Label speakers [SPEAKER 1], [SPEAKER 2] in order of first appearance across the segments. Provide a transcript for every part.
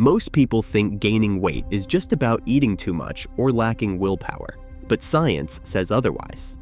[SPEAKER 1] Most people think gaining weight is just about eating too much or lacking willpower, but science says otherwise.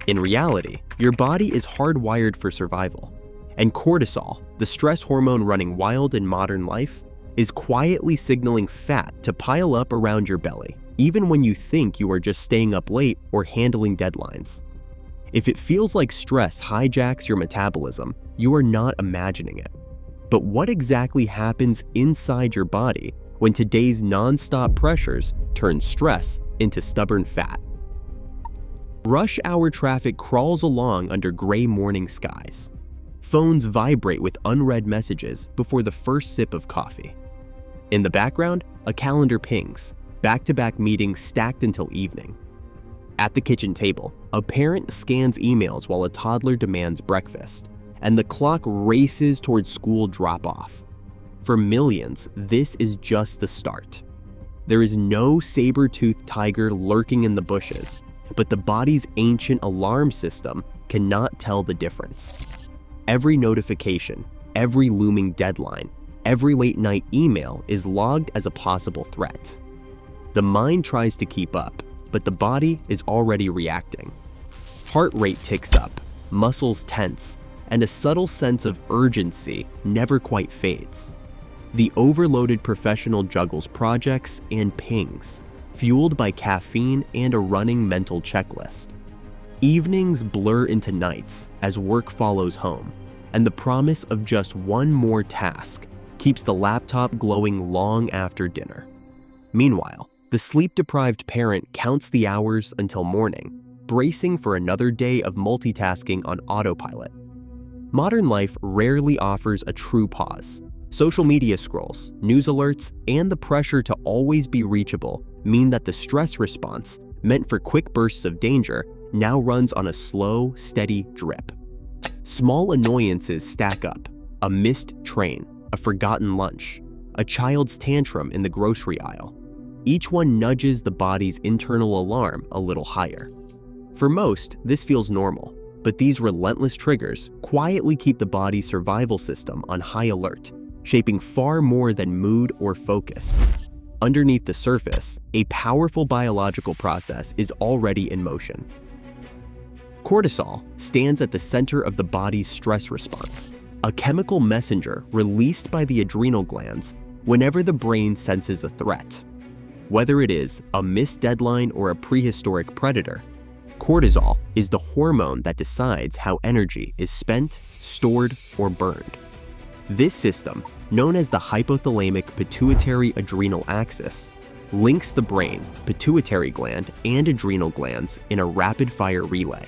[SPEAKER 1] In reality, your body is hardwired for survival, and cortisol, the stress hormone running wild in modern life, is quietly signaling fat to pile up around your belly, even when you think you are just staying up late or handling deadlines. If it feels like stress hijacks your metabolism, you are not imagining it. But what exactly happens inside your body when today's non-stop pressures turn stress into stubborn fat? Rush hour traffic crawls along under gray morning skies. Phones vibrate with unread messages before the first sip of coffee. In the background, a calendar pings, back-to-back meetings stacked until evening. At the kitchen table, a parent scans emails while a toddler demands breakfast, and the clock races towards school drop-off. For millions, this is just the start. There is no saber-toothed tiger lurking in the bushes, but the body's ancient alarm system cannot tell the difference. Every notification, every looming deadline, every late-night email is logged as a possible threat. The mind tries to keep up, but the body is already reacting. Heart rate ticks up, muscles tense, and a subtle sense of urgency never quite fades. The overloaded professional juggles projects and pings, fueled by caffeine and a running mental checklist. Evenings blur into nights as work follows home, and the promise of just one more task keeps the laptop glowing long after dinner. Meanwhile, the sleep-deprived parent counts the hours until morning, bracing for another day of multitasking on autopilot. Modern life rarely offers a true pause. Social media scrolls, news alerts, and the pressure to always be reachable mean that the stress response, meant for quick bursts of danger, now runs on a slow, steady drip. Small annoyances stack up: a missed train, a forgotten lunch, a child's tantrum in the grocery aisle. Each one nudges the body's internal alarm a little higher. For most, this feels normal, but these relentless triggers quietly keep the body's survival system on high alert, shaping far more than mood or focus. Underneath the surface, a powerful biological process is already in motion. Cortisol stands at the center of the body's stress response, a chemical messenger released by the adrenal glands whenever the brain senses a threat. Whether it is a missed deadline or a prehistoric predator, cortisol is the hormone that decides how energy is spent, stored, or burned. This system, known as the hypothalamic pituitary adrenal axis, links the brain, pituitary gland, and adrenal glands in a rapid-fire relay.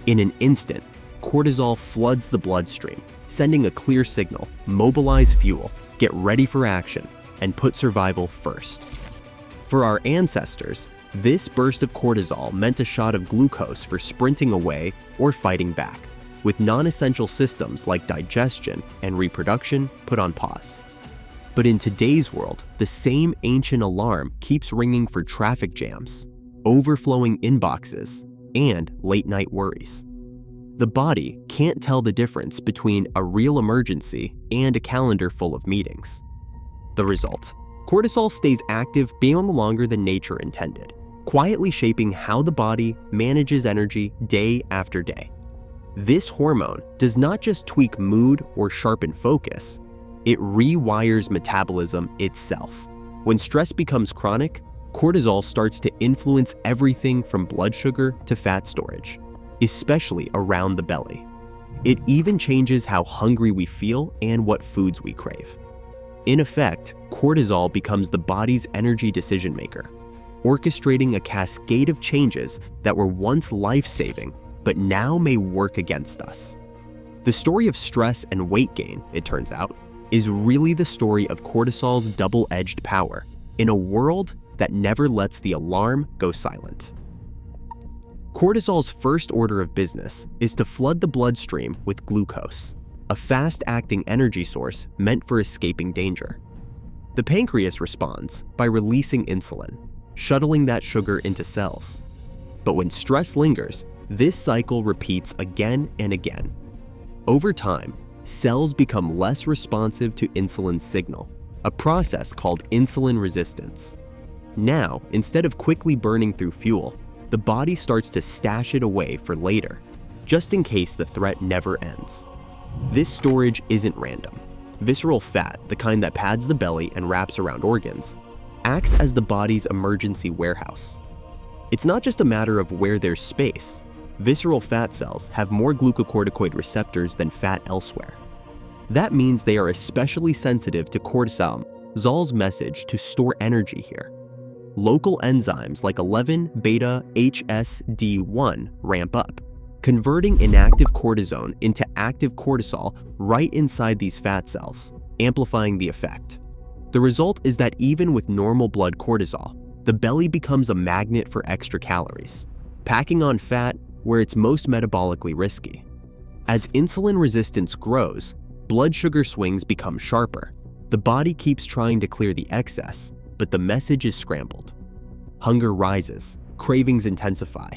[SPEAKER 1] In an instant, cortisol floods the bloodstream, sending a clear signal: mobilize fuel, get ready for action, and put survival first. For our ancestors, this burst of cortisol meant a shot of glucose for sprinting away or fighting back, with non-essential systems like digestion and reproduction put on pause. But in today's world, the same ancient alarm keeps ringing for traffic jams, overflowing inboxes, and late-night worries. The body can't tell the difference between a real emergency and a calendar full of meetings. The result: cortisol stays active beyond longer than nature intended, quietly shaping how the body manages energy day after day. This hormone does not just tweak mood or sharpen focus, it rewires metabolism itself. When stress becomes chronic, cortisol starts to influence everything from blood sugar to fat storage, especially around the belly. It even changes how hungry we feel and what foods we crave. In effect, cortisol becomes the body's energy decision maker, orchestrating a cascade of changes that were once life-saving but now may work against us. The story of stress and weight gain, it turns out, is really the story of cortisol's double-edged power in a world that never lets the alarm go silent. Cortisol's first order of business is to flood the bloodstream with glucose, a fast-acting energy source meant for escaping danger. The pancreas responds by releasing insulin, shuttling that sugar into cells. But when stress lingers, this cycle repeats again and again. Over time, cells become less responsive to insulin's signal, a process called insulin resistance. Now, instead of quickly burning through fuel, the body starts to stash it away for later, just in case the threat never ends. This storage isn't random. Visceral fat, the kind that pads the belly and wraps around organs, acts as the body's emergency warehouse. It's not just a matter of where there's space. Visceral fat cells have more glucocorticoid receptors than fat elsewhere. That means they are especially sensitive to cortisol's message to store energy here. Local enzymes like 11-beta-HSD1 ramp up, converting inactive cortisone into active cortisol right inside these fat cells, amplifying the effect. The result is that even with normal blood cortisol, the belly becomes a magnet for extra calories, packing on fat where it's most metabolically risky. As insulin resistance grows, blood sugar swings become sharper. The body keeps trying to clear the excess, but the message is scrambled. Hunger rises, cravings intensify,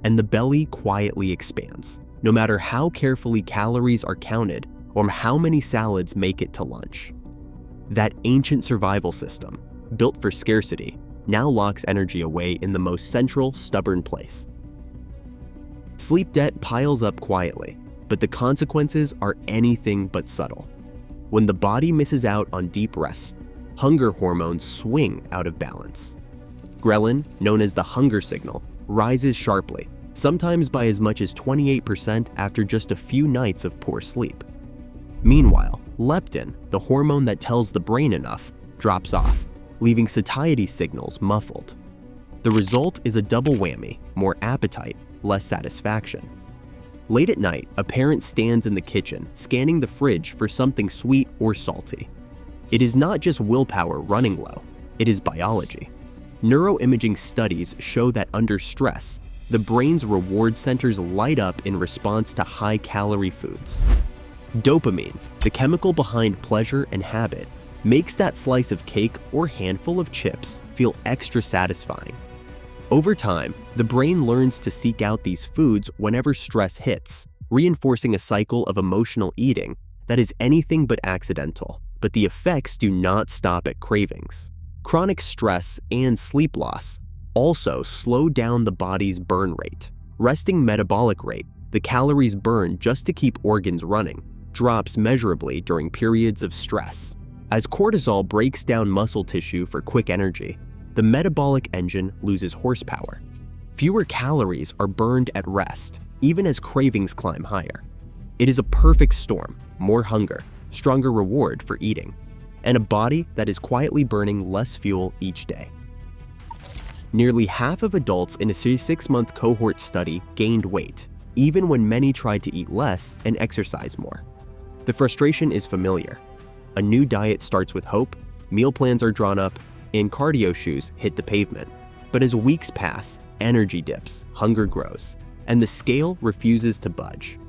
[SPEAKER 1] and the belly quietly expands, no matter how carefully calories are counted or how many salads make it to lunch. That ancient survival system, built for scarcity, now locks energy away in the most central, stubborn place. Sleep debt piles up quietly, but the consequences are anything but subtle. When the body misses out on deep rest, hunger hormones swing out of balance. Ghrelin, known as the hunger signal, rises sharply, sometimes by as much as 28% after just a few nights of poor sleep. Meanwhile, leptin, the hormone that tells the brain enough, drops off, leaving satiety signals muffled. The result is a double whammy: more appetite, less satisfaction. Late at night, a parent stands in the kitchen, scanning the fridge for something sweet or salty. It is not just willpower running low, it is biology. Neuroimaging studies show that under stress, the brain's reward centers light up in response to high-calorie foods. Dopamine, the chemical behind pleasure and habit, makes that slice of cake or handful of chips feel extra satisfying. Over time, the brain learns to seek out these foods whenever stress hits, reinforcing a cycle of emotional eating that is anything but accidental. But the effects do not stop at cravings. Chronic stress and sleep loss also slow down the body's burn rate. Resting metabolic rate, the calories burned just to keep organs running, drops measurably during periods of stress. As cortisol breaks down muscle tissue for quick energy, the metabolic engine loses horsepower. Fewer calories are burned at rest, even as cravings climb higher. It is a perfect storm: more hunger, stronger reward for eating, and a body that is quietly burning less fuel each day. Nearly half of adults in a 6-month cohort study gained weight, even when many tried to eat less and exercise more. The frustration is familiar. A new diet starts with hope, meal plans are drawn up, and cardio shoes hit the pavement. But as weeks pass, energy dips, hunger grows, and the scale refuses to budge.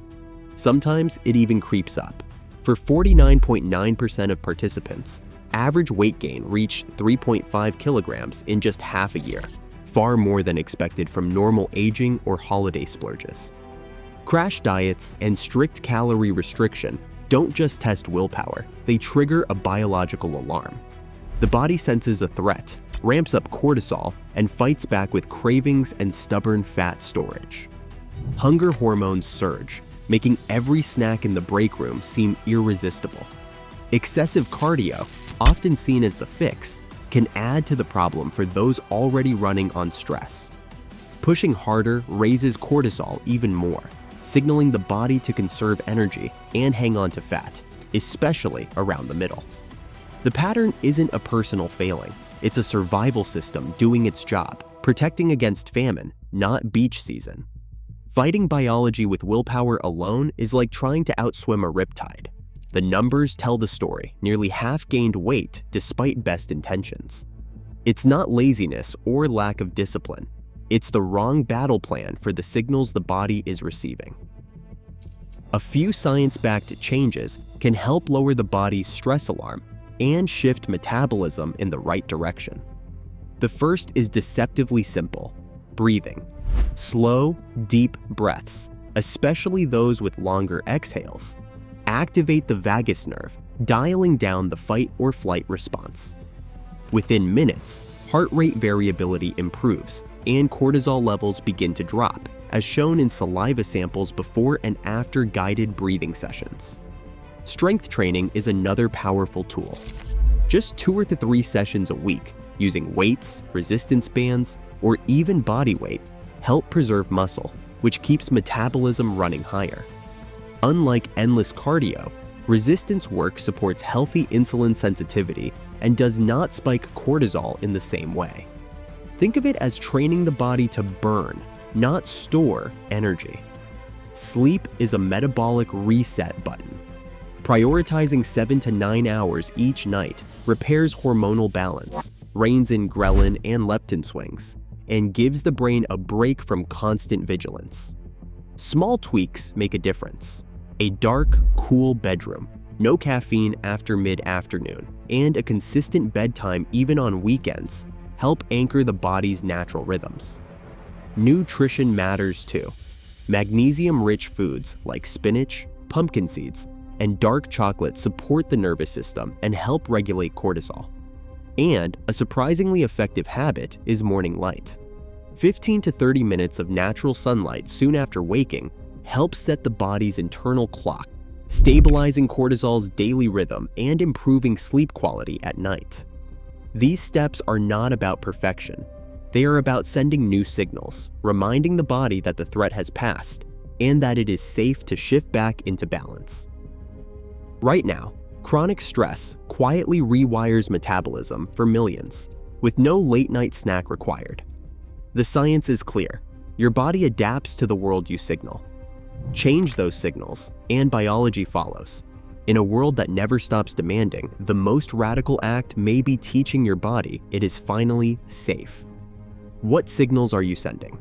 [SPEAKER 1] Sometimes it even creeps up. For 49.9% of participants, average weight gain reached 3.5 kilograms in just half a year, far more than expected from normal aging or holiday splurges. Crash diets and strict calorie restriction don't just test willpower, they trigger a biological alarm. The body senses a threat, ramps up cortisol, and fights back with cravings and stubborn fat storage. Hunger hormones surge, making every snack in the break room seem irresistible. Excessive cardio, often seen as the fix, can add to the problem for those already running on stress. Pushing harder raises cortisol even more, signaling the body to conserve energy and hang on to fat, especially around the middle. The pattern isn't a personal failing, it's a survival system doing its job, protecting against famine, not beach season. Fighting biology with willpower alone is like trying to outswim a riptide. The numbers tell the story: nearly half gained weight despite best intentions. It's not laziness or lack of discipline, it's the wrong battle plan for the signals the body is receiving. A few science-backed changes can help lower the body's stress alarm and shift metabolism in the right direction. The first is deceptively simple: breathing. Slow, deep breaths, especially those with longer exhales, activate the vagus nerve, dialing down the fight or flight response. Within minutes, heart rate variability improves and cortisol levels begin to drop, as shown in saliva samples before and after guided breathing sessions. Strength training is another powerful tool. Just 2 or 3 sessions a week, using weights, resistance bands, or even body weight, help preserve muscle, which keeps metabolism running higher. Unlike endless cardio, resistance work supports healthy insulin sensitivity and does not spike cortisol in the same way. Think of it as training the body to burn, not store, energy. Sleep is a metabolic reset button. Prioritizing 7 to 9 hours each night repairs hormonal balance, reins in ghrelin and leptin swings, and gives the brain a break from constant vigilance. Small tweaks make a difference. A dark, cool bedroom, no caffeine after mid-afternoon, and a consistent bedtime even on weekends help anchor the body's natural rhythms. Nutrition matters too. Magnesium-rich foods like spinach, pumpkin seeds, and dark chocolate support the nervous system and help regulate cortisol. And a surprisingly effective habit is morning light. 15 to 30 minutes of natural sunlight soon after waking helps set the body's internal clock, stabilizing cortisol's daily rhythm and improving sleep quality at night. These steps are not about perfection. They are about sending new signals, reminding the body that the threat has passed and that it is safe to shift back into balance. Right now, chronic stress quietly rewires metabolism for millions, with no late-night snack required. The science is clear. Your body adapts to the world you signal. Change those signals, and biology follows. In a world that never stops demanding, the most radical act may be teaching your body it is finally safe. What signals are you sending?